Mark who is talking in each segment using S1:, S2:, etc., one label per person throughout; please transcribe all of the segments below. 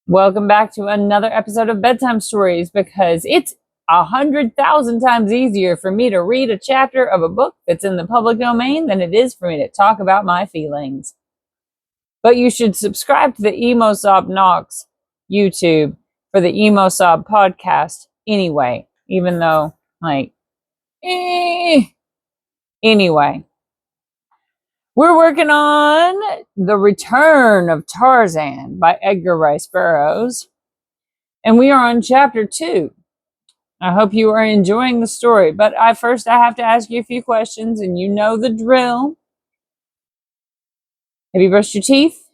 S1: Welcome back to another episode of Bedtime Stories, because it's 100,000 times easier for me to read a chapter of a book that's in the public domain than it is for me to talk about my feelings. But you should subscribe to the Emo Sob Knox YouTube for the Emo Sob podcast anyway, even though, anyway. We're working on The Return of Tarzan by Edgar Rice Burroughs. And we are on chapter 2. I hope you are enjoying the story. But first I have to ask you a few questions, and you know the drill. Have you brushed your teeth?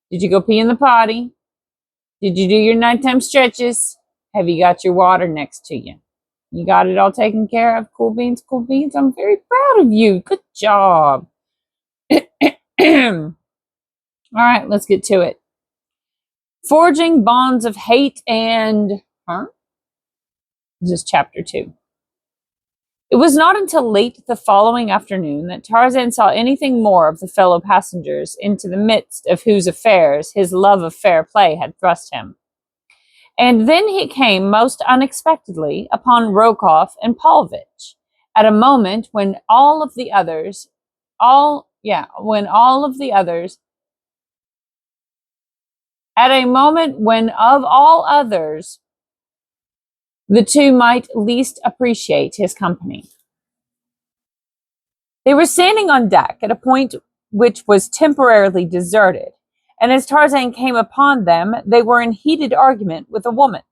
S1: Did you go pee in the potty? Did you do your nighttime stretches? Have you got your water next to you? You got it all taken care of? Cool beans, cool beans. I'm very proud of you. Good job. All right, let's get to it. Forging bonds of hate and... This is chapter 2. It was not until late the following afternoon that Tarzan saw anything more of the fellow passengers into the midst of whose affairs his love of fair play had thrust him. And then he came most unexpectedly upon Rokoff and Paulvitch at a moment when of all others, the two might least appreciate his company. They were standing on deck at a point which was temporarily deserted, and as Tarzan came upon them, they were in heated argument with a woman.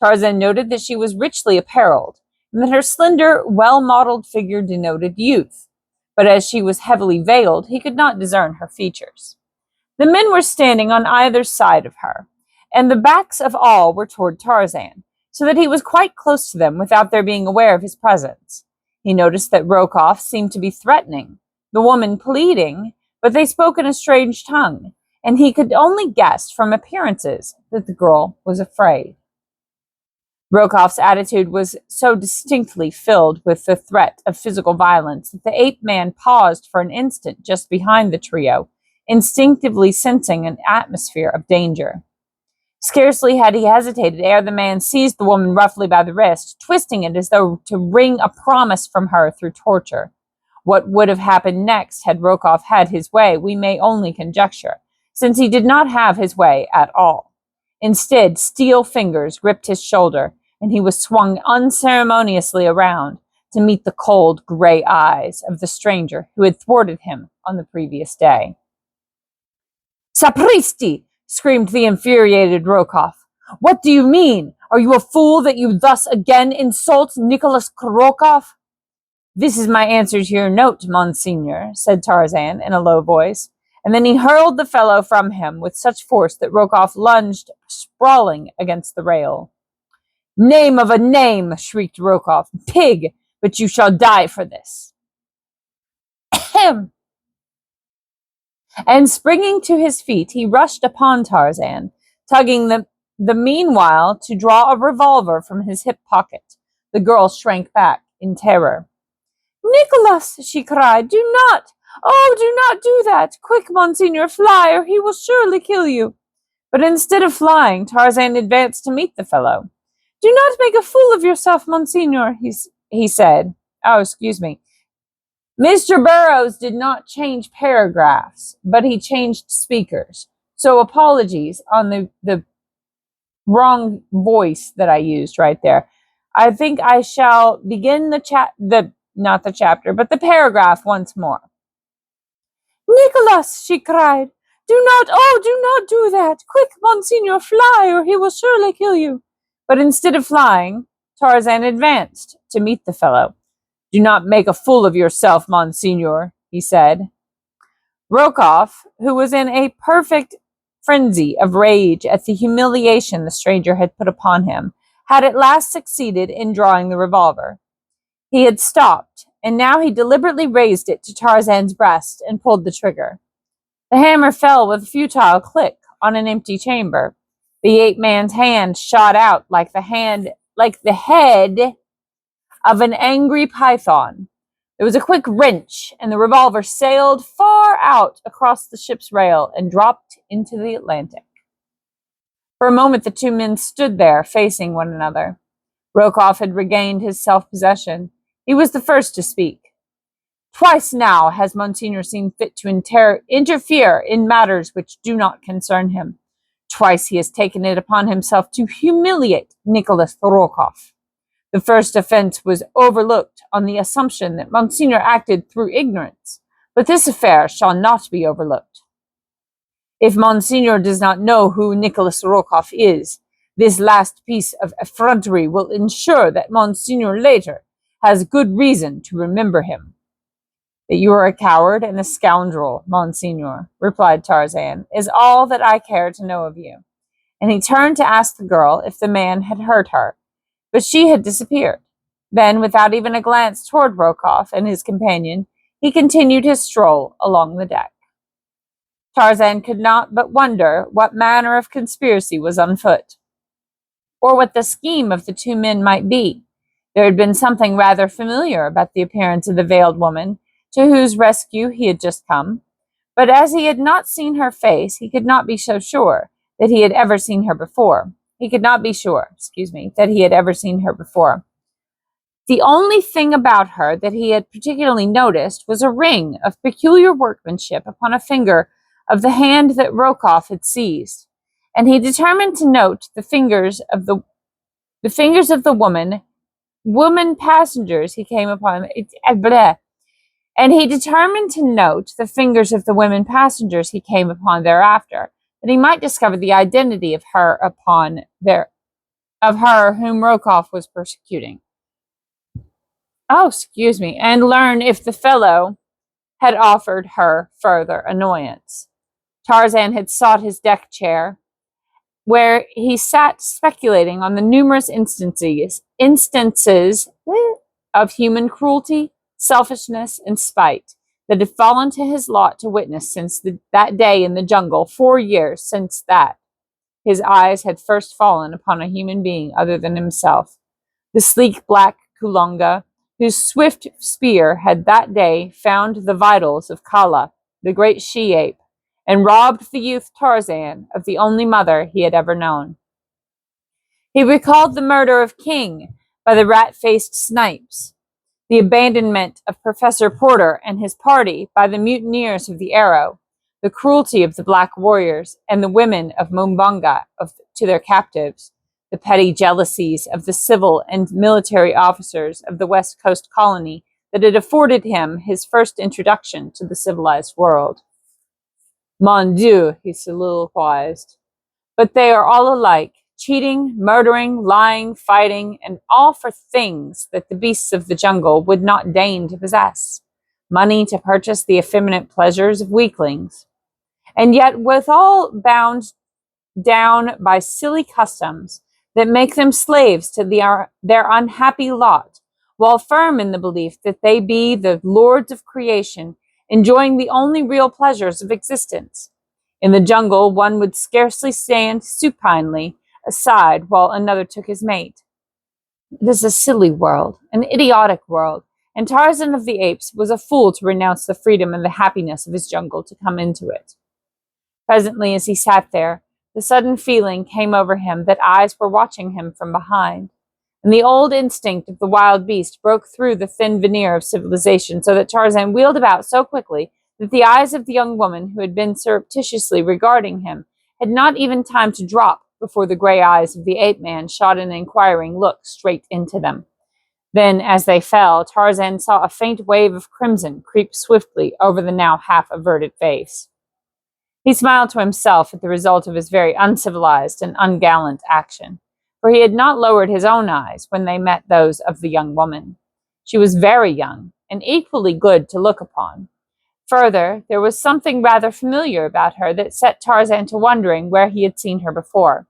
S1: Tarzan noted that she was richly apparelled, and that her slender, well-modeled figure denoted youth, but as she was heavily veiled, he could not discern her features. The men were standing on either side of her, and the backs of all were toward Tarzan, so that he was quite close to them without their being aware of his presence. He noticed that Rokoff seemed to be threatening, the woman pleading, but they spoke in a strange tongue, and he could only guess from appearances that the girl was afraid. Rokoff's attitude was so distinctly filled with the threat of physical violence that the ape-man paused for an instant just behind the trio, instinctively sensing an atmosphere of danger. Scarcely had he hesitated ere the man seized the woman roughly by the wrist, twisting it as though to wring a promise from her through torture. What would have happened next had Rokoff had his way, we may only conjecture, since he did not have his way at all. Instead, steel fingers gripped his shoulder, and he was swung unceremoniously around to meet the cold, gray eyes of the stranger who had thwarted him on the previous day. "Sapristi!" screamed the infuriated Rokoff. "What do you mean? Are you a fool that you thus again insult Nicholas Rokoff?" "This is my answer to your note, Monseigneur," said Tarzan in a low voice, and then he hurled the fellow from him with such force that Rokoff lunged sprawling against the rail. "Name of a name!" shrieked Rokoff. "Pig, but you shall die for this." And springing to his feet, he rushed upon Tarzan, tugging the meanwhile to draw a revolver from his hip pocket. The girl shrank back in terror. "Nicholas!" she cried. "Do not! Oh, do not do that! Quick, Monseigneur, fly, or he will surely kill you." But instead of flying, Tarzan advanced to meet the fellow. "Do not make a fool of yourself, Monseigneur," he said. "Oh, excuse me. Mr. Burroughs did not change paragraphs, but he changed speakers. So apologies on the wrong voice that I used right there. I think I shall begin the paragraph once more. "Nicholas," she cried, do not do that. Quick, Monseigneur, fly, or he will surely kill you." But instead of flying, Tarzan advanced to meet the fellow. "Do not make a fool of yourself, Monseigneur," he said. Rokoff, who was in a perfect frenzy of rage at the humiliation the stranger had put upon him, had at last succeeded in drawing the revolver. He had stopped, and now he deliberately raised it to Tarzan's breast and pulled the trigger. The hammer fell with a futile click on an empty chamber. The ape-man's hand shot out like the head of an angry python. There was a quick wrench, and the revolver sailed far out across the ship's rail and dropped into the Atlantic. For a moment the two men stood there, facing one another. Rokoff had regained his self-possession. He was the first to speak. Twice now has Monsignor seen fit to interfere in matters which do not concern him. Twice he has taken it upon himself to humiliate Nicholas Rokoff. The first offense was overlooked on the assumption that Monsignor acted through ignorance, but this affair shall not be overlooked. If Monsignor does not know who Nicholas Rokoff is, this last piece of effrontery will ensure that Monsignor later has good reason to remember him. That you are a coward and a scoundrel, Monsignor, replied Tarzan, is all that I care to know of you. And he turned to ask the girl if the man had heard her, but she had disappeared. Then, without even a glance toward Rokoff and his companion, he continued his stroll along the deck. Tarzan could not but wonder what manner of conspiracy was on foot, or what the scheme of the two men might be. There had been something rather familiar about the appearance of the veiled woman, to whose rescue he had just come, but as he had not seen her face, he could not be so sure that he had ever seen her before. That he had ever seen her before. The only thing about her that he had particularly noticed was a ring of peculiar workmanship upon a finger of the hand that Rokoff had seized, and he determined to note the fingers of the woman passengers he came upon. And he determined to note the fingers of the women passengers he came upon thereafter, that he might discover the identity of her whom Rokoff was persecuting. And learn if the fellow had offered her further annoyance. Tarzan had sought his deck chair, where he sat speculating on the numerous instances of human cruelty, selfishness, and spite that had fallen to his lot to witness since that day in the jungle, 4 years since that his eyes had first fallen upon a human being other than himself. The sleek black Kulonga, whose swift spear had that day found the vitals of Kala, the great she-ape, and robbed the youth Tarzan of the only mother he had ever known. He recalled the murder of King by the rat-faced Snipes, the abandonment of Professor Porter and his party by the mutineers of the Arrow, the cruelty of the black warriors and the women of Mumbanga to their captives, the petty jealousies of the civil and military officers of the West Coast colony that had afforded him his first introduction to the civilized world. Mon Dieu, he soliloquized, but they are all alike, cheating, murdering, lying, fighting, and all for things that the beasts of the jungle would not deign to possess, money to purchase the effeminate pleasures of weaklings, and yet withal bound down by silly customs that make them slaves to their unhappy lot, while firm in the belief that they be the lords of creation, enjoying the only real pleasures of existence. In the jungle, one would scarcely stand supinely aside while another took his mate. It is a silly world, an idiotic world, and Tarzan of the Apes was a fool to renounce the freedom and the happiness of his jungle to come into it. Presently, as he sat there, the sudden feeling came over him that eyes were watching him from behind, and the old instinct of the wild beast broke through the thin veneer of civilization, so that Tarzan wheeled about so quickly that the eyes of the young woman who had been surreptitiously regarding him had not even time to drop before the gray eyes of the ape-man shot an inquiring look straight into them. Then, as they fell, Tarzan saw a faint wave of crimson creep swiftly over the now half-averted face. He smiled to himself at the result of his very uncivilized and ungallant action, for he had not lowered his own eyes when they met those of the young woman. She was very young, and equally good to look upon. Further, there was something rather familiar about her that set Tarzan to wondering where he had seen her before.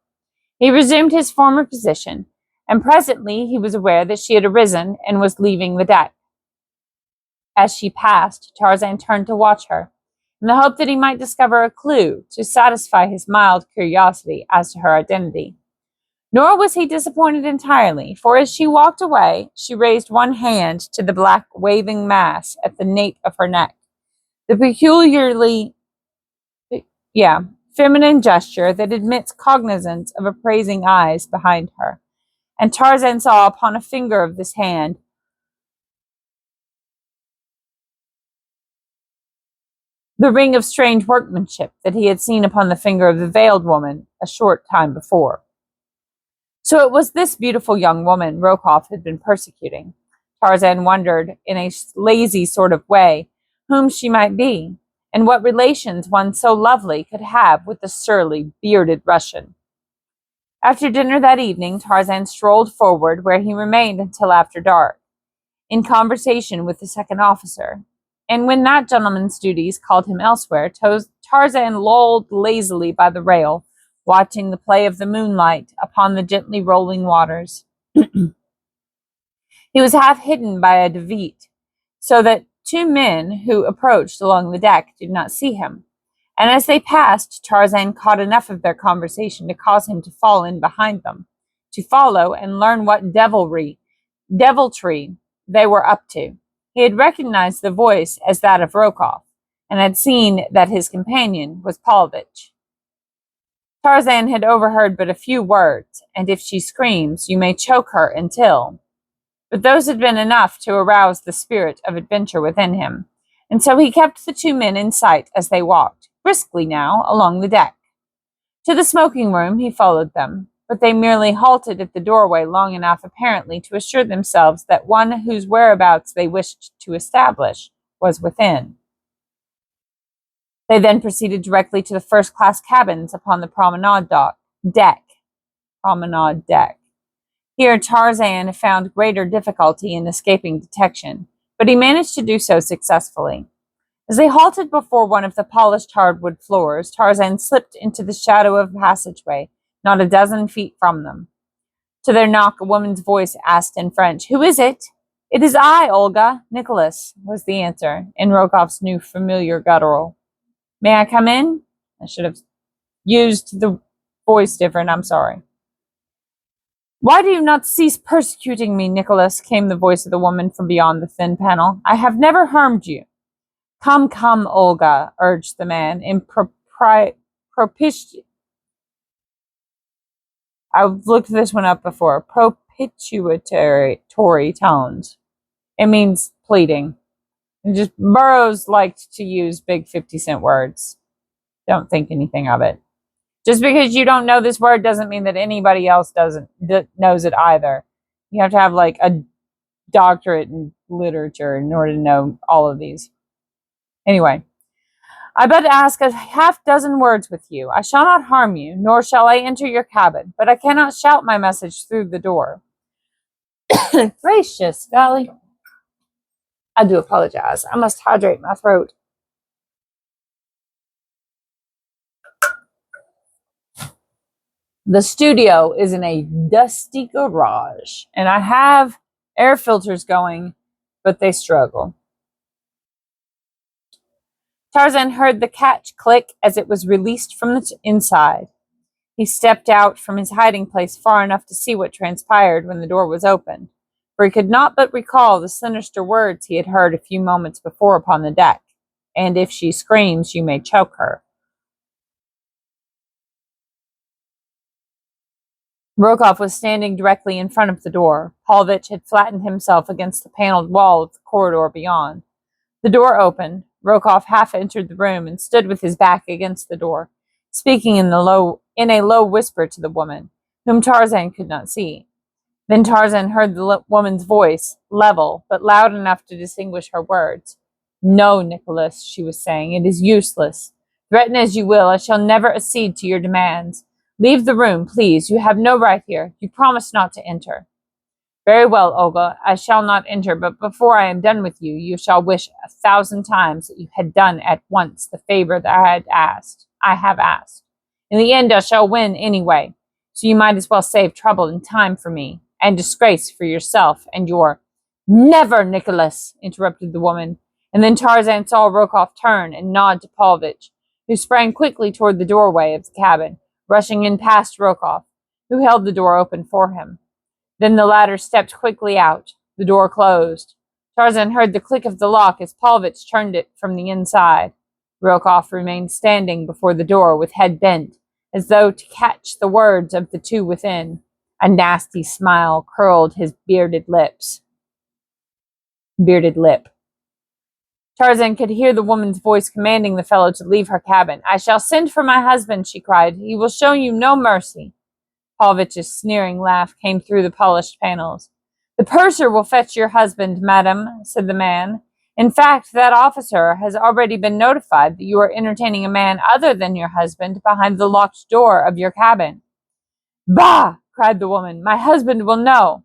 S1: He resumed his former position, and presently he was aware that she had arisen and was leaving the deck. As she passed, Tarzan turned to watch her, in the hope that he might discover a clue to satisfy his mild curiosity as to her identity. Nor was he disappointed entirely, for as she walked away, she raised one hand to the black waving mass at the nape of her neck. The feminine gesture that admits cognizance of appraising eyes behind her, and Tarzan saw upon a finger of this hand the ring of strange workmanship that he had seen upon the finger of the veiled woman a short time before. So it was this beautiful young woman Rokoff had been persecuting. Tarzan wondered, in a lazy sort of way, whom she might be, and what relations one so lovely could have with the surly, bearded Russian. After dinner that evening, Tarzan strolled forward, where he remained until after dark, in conversation with the second officer. And when that gentleman's duties called him elsewhere, Tarzan lolled lazily by the rail, watching the play of the moonlight upon the gently rolling waters. He was half hidden by a davit, so that two men who approached along the deck did not see him. And as they passed, Tarzan caught enough of their conversation to cause him to fall in behind them, to follow and learn what deviltry they were up to. He had recognized the voice as that of Rokoff, and had seen that his companion was Paulvitch. Tarzan had overheard but a few words, and if she screams, you may choke her until. But those had been enough to arouse the spirit of adventure within him, and so he kept the two men in sight as they walked, briskly now, along the deck. To the smoking room he followed them, but they merely halted at the doorway long enough apparently to assure themselves that one whose whereabouts they wished to establish was within. They then proceeded directly to the first-class cabins upon the promenade deck. Here Tarzan found greater difficulty in escaping detection, but he managed to do so successfully. As they halted before one of the polished hardwood floors, Tarzan slipped into the shadow of a passageway, not a dozen feet from them. To their knock, a woman's voice asked in French, "Who is it?" "It is I, Olga, Nicholas," was the answer, in Rokoff's new familiar guttural. "May I come in?" I should have used the voice different, I'm sorry. "Why do you not cease persecuting me, Nicholas?" came the voice of the woman from beyond the thin panel. "I have never harmed you." Come, Olga," urged the man in I've looked this one up before. Propitiatory tones. It means pleading. And just Burroughs liked to use big 50-cent words. Don't think anything of it. Just because you don't know this word doesn't mean that anybody else knows it either. You have to have like a doctorate in literature in order to know all of these. Anyway, I but ask a half-dozen words with you. I shall not harm you, nor shall I enter your cabin, but I cannot shout my message through the door. Gracious, golly. I do apologize. I must hydrate my throat. The studio is in a dusty garage, and I have air filters going, but they struggle. Tarzan heard the catch click as it was released from the inside. He stepped out from his hiding place far enough to see what transpired when the door was opened, for he could not but recall the sinister words he had heard a few moments before upon the deck. "And if she screams, you may choke her." Rokoff was standing directly in front of the door. Paulvitch had flattened himself against the paneled wall of the corridor beyond. The door opened. Rokoff half entered the room and stood with his back against the door, speaking in a low whisper to the woman, whom Tarzan could not see. Then Tarzan heard the woman's voice, level, but loud enough to distinguish her words. "No, Nicholas," she was saying, "it is useless. Threaten as you will, I shall never accede to your demands. Leave the room, please. You have no right here. You promised not to enter." "Very well, Olga, I shall not enter, but before I am done with you, you shall wish 1,000 times that you had done at once the favor that I have asked. In the end, I shall win anyway, so you might as well save trouble and time for me, and disgrace for yourself and your—" "Never, Nicholas," interrupted the woman, and then Tarzan saw Rokoff turn and nod to Paulvitch, who sprang quickly toward the doorway of the cabin, rushing in past Rokoff, who held the door open for him. Then the latter stepped quickly out. The door closed. Tarzan heard the click of the lock as Paulvitch turned it from the inside. Rokoff remained standing before the door with head bent, as though to catch the words of the two within. A nasty smile curled his bearded lip. Tarzan could hear the woman's voice commanding the fellow to leave her cabin. "I shall send for my husband," she cried. "He will show you no mercy." Paulvich's sneering laugh came through the polished panels. "The purser will fetch your husband, madam," said the man. "In fact, that officer has already been notified that you are entertaining a man other than your husband behind the locked door of your cabin." "Bah!" cried the woman. "My husband will know."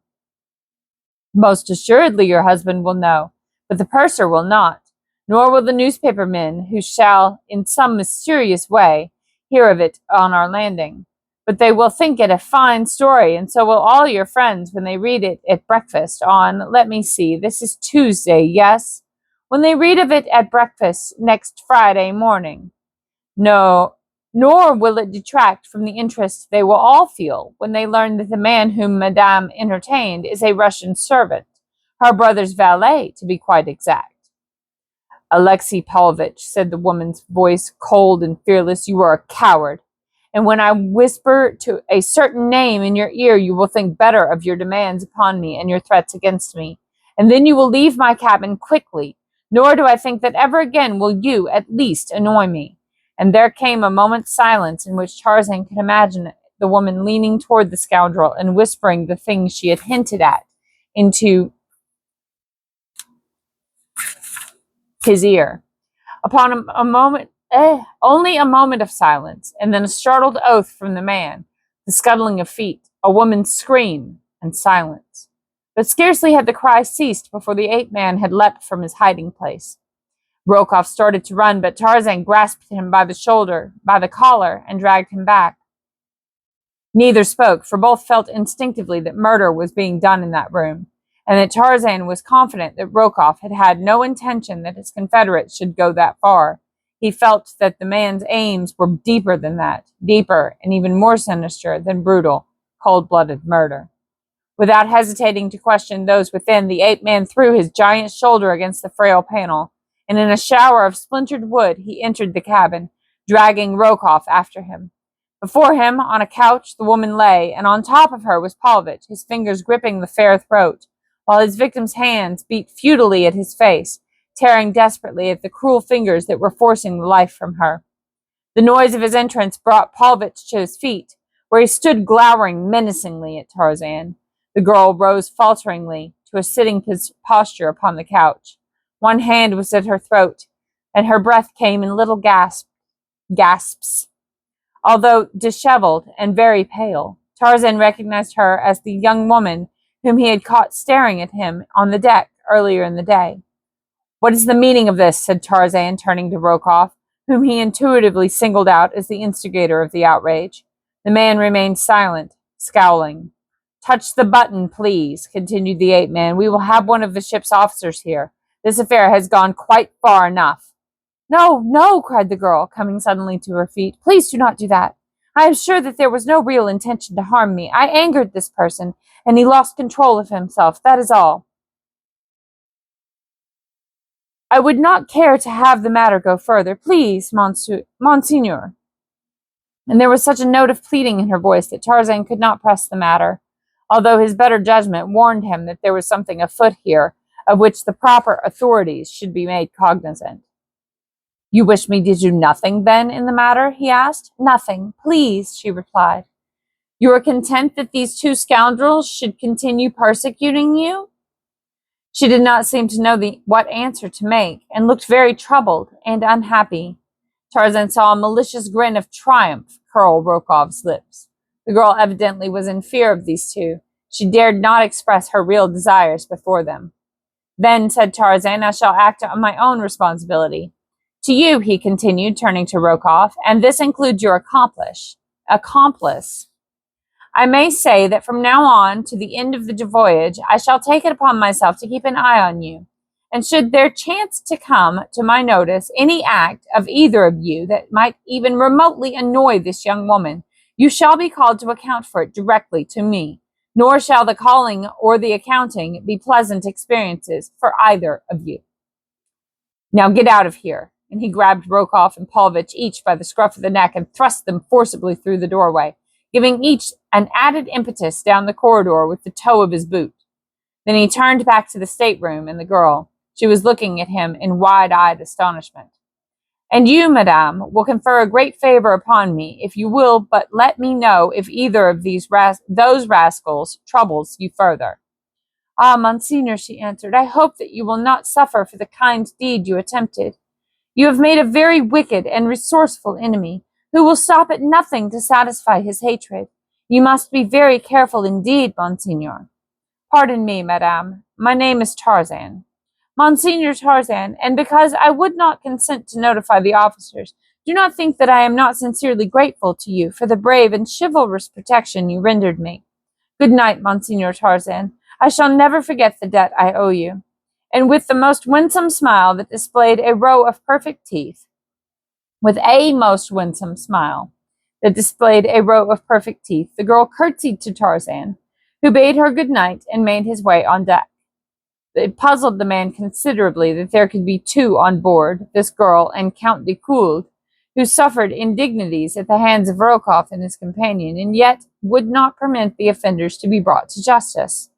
S1: "Most assuredly your husband will know, but the purser will not, nor will the newspaper men, who shall, in some mysterious way, hear of it on our landing. But they will think it a fine story, and so will all your friends when they read it at breakfast on, let me see, this is Tuesday, yes? When they read of it at breakfast next Friday morning. No, nor will it detract from the interest they will all feel when they learn that the man whom Madame entertained is a Russian servant, her brother's valet, to be quite exact." "Alexei Paulvitch," said the woman's voice, cold and fearless, "you are a coward. And when I whisper to a certain name in your ear, you will think better of your demands upon me and your threats against me. And then you will leave my cabin quickly, nor do I think that ever again will you, at least, annoy me." And there came a moment's silence in which Tarzan could imagine the woman leaning toward the scoundrel and whispering the things she had hinted at into his ear. Upon a moment, only a moment of silence, and then a startled oath from the man, the scuttling of feet, a woman's scream, and silence. But scarcely had the cry ceased before the ape-man had leapt from his hiding place. Rokoff started to run, but Tarzan grasped him by the collar, and dragged him back. Neither spoke, for both felt instinctively that murder was being done in that room, and that Tarzan was confident that Rokoff had had no intention that his confederates should go that far. He felt that the man's aims were deeper than that, deeper and even more sinister than brutal, cold-blooded murder. Without hesitating to question those within, the ape-man threw his giant shoulder against the frail panel, and in a shower of splintered wood he entered the cabin, dragging Rokoff after him. Before him, on a couch, the woman lay, and on top of her was Paulvitch, his fingers gripping the fair throat, while his victim's hands beat futilely at his face, tearing desperately at the cruel fingers that were forcing the life from her. The noise of his entrance brought Paulvitch to his feet, where he stood glowering menacingly at Tarzan. The girl rose falteringly to a sitting posture upon the couch. One hand was at her throat, and her breath came in little gasps. Although disheveled and very pale, Tarzan recognized her as the young woman whom he had caught staring at him on the deck earlier in the day. "What is the meaning of this?" said Tarzan, turning to Rokoff, whom he intuitively singled out as the instigator of the outrage. The man remained silent, scowling. "Touch the button, please," continued the ape-man. "We will have one of the ship's officers here. This affair has gone quite far enough." "No, no," cried the girl, coming suddenly to her feet. "Please do not do that. I am sure that there was no real intention to harm me. I angered this person, and he lost control of himself. That is all. I would not care to have the matter go further. Please, Monseigneur." And there was such a note of pleading in her voice that Tarzan could not press the matter, although his better judgment warned him that there was something afoot here of which the proper authorities should be made cognizant. "You wish me to do nothing, then, in the matter?" he asked. "Nothing, please," she replied. "You are content that these two scoundrels should continue persecuting you?" She did not seem to know what answer to make, and looked very troubled and unhappy. Tarzan saw a malicious grin of triumph curl Rokoff's lips. The girl evidently was in fear of these two. She dared not express her real desires before them. "Then," said Tarzan, "I shall act on my own responsibility. To you," he continued, turning to Rokoff, "and this includes your accomplice. I may say that from now on to the end of the voyage, I shall take it upon myself to keep an eye on you. And should there chance to come to my notice any act of either of you that might even remotely annoy this young woman, you shall be called to account for it directly to me, nor shall the calling or the accounting be pleasant experiences for either of you. Now get out of here, and he grabbed Brokoff and Paulvitch each by the scruff of the neck and thrust them forcibly through the doorway, giving each an added impetus down the corridor with the toe of his boot. Then he turned back to the stateroom and the girl. She was looking at him in wide-eyed astonishment. And you, madame, will confer a great favor upon me if you will but let me know if either of those rascals troubles you further. Ah, Monsignor, she answered, I hope that you will not suffer for the kind deed you attempted. You have made a very wicked and resourceful enemy, who will stop at nothing to satisfy his hatred. You must be very careful indeed, Monsignor. Pardon me, madame. My name is Tarzan. Monsignor Tarzan, and because I would not consent to notify the officers, do not think that I am not sincerely grateful to you for the brave and chivalrous protection you rendered me. Good night, Monsignor Tarzan. I shall never forget the debt I owe you. And with the most winsome smile that displayed a row of perfect teeth, the girl curtsied to Tarzan, who bade her good night and made his way on deck. It puzzled the man considerably that there could be two on board, this girl and Count de Could, who suffered indignities at the hands of Brokoff and his companion, and yet would not permit the offenders to be brought to justice.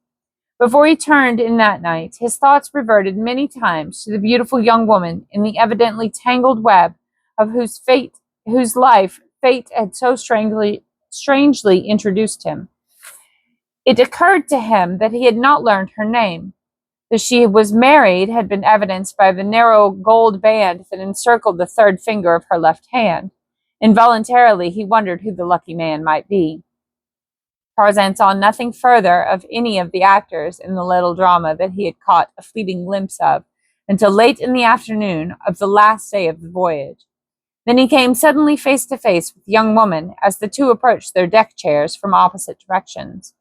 S1: Before he turned in that night, his thoughts reverted many times to the beautiful young woman in the evidently tangled web of whose life fate had so strangely introduced him. It occurred to him that he had not learned her name. That she was married had been evidenced by the narrow gold band that encircled the third finger of her left hand. Involuntarily, he wondered who the lucky man might be. Tarzan saw nothing further of any of the actors in the little drama that he had caught a fleeting glimpse of until late in the afternoon of the last day of the voyage. Then he came suddenly face to face with the young woman as the two approached their deck chairs from opposite directions.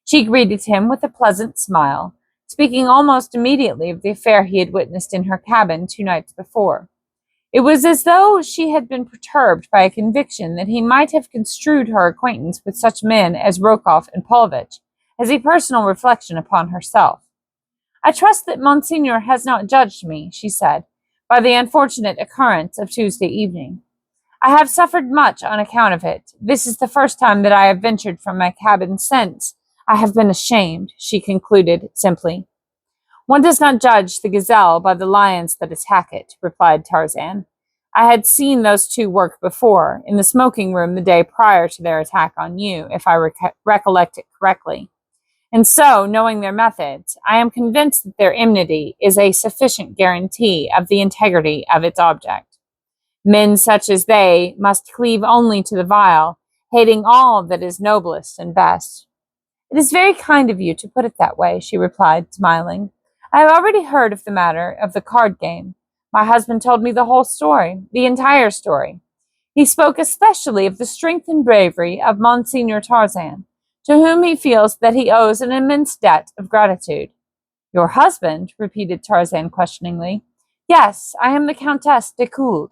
S1: She greeted him with a pleasant smile, speaking almost immediately of the affair he had witnessed in her cabin 2 nights before. It was as though she had been perturbed by a conviction that he might have construed her acquaintance with such men as Brokoff and Paulvitch as a personal reflection upon herself. I trust that Monsignor has not judged me, she said, by the unfortunate occurrence of Tuesday evening. I have suffered much on account of it. This is the first time that I have ventured from my cabin since I have been ashamed, she concluded simply. One does not judge the gazelle by the lions that attack it, replied Tarzan. I had seen those two work before, in the smoking room the day prior to their attack on you, if I recollect it correctly. And so, knowing their methods, I am convinced that their enmity is a sufficient guarantee of the integrity of its object. Men such as they must cleave only to the vile, hating all that is noblest and best. It is very kind of you to put it that way, she replied, smiling. I have already heard of the matter of the card game. My husband told me the whole story, the entire story. He spoke especially of the strength and bravery of Monsignor Tarzan, to whom he feels that he owes an immense debt of gratitude. Your husband? Repeated Tarzan questioningly. Yes, I am the Countess de Could.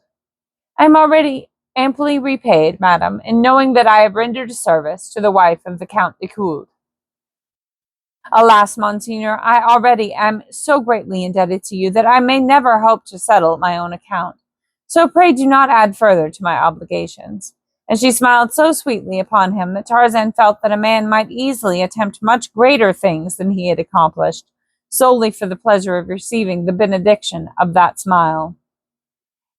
S1: I am already amply repaid, madam, in knowing that I have rendered a service to the wife of the Count de Could. Alas, Monsignor, I already am so greatly indebted to you that I may never hope to settle my own account. So pray do not add further to my obligations. And she smiled so sweetly upon him that Tarzan felt that a man might easily attempt much greater things than he had accomplished, solely for the pleasure of receiving the benediction of that smile.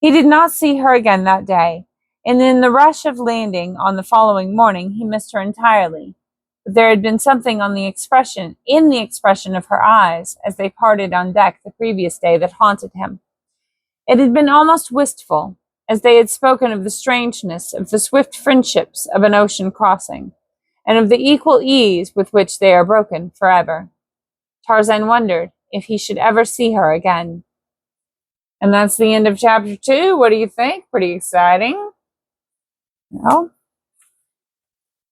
S1: He did not see her again that day, and in the rush of landing on the following morning he missed her entirely. But there had been something in the expression of her eyes as they parted on deck the previous day that haunted him. It had been almost wistful, as they had spoken of the strangeness of the swift friendships of an ocean crossing, and of the equal ease with which they are broken forever. Tarzan wondered if he should ever see her again. And that's the end of chapter 2. What do you think? Pretty exciting. Well,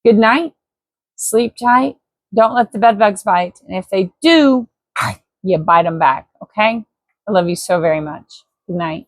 S1: good night. Sleep tight. Don't let the bedbugs bite. And if they do, you bite them back, okay? I love you so very much. Good night.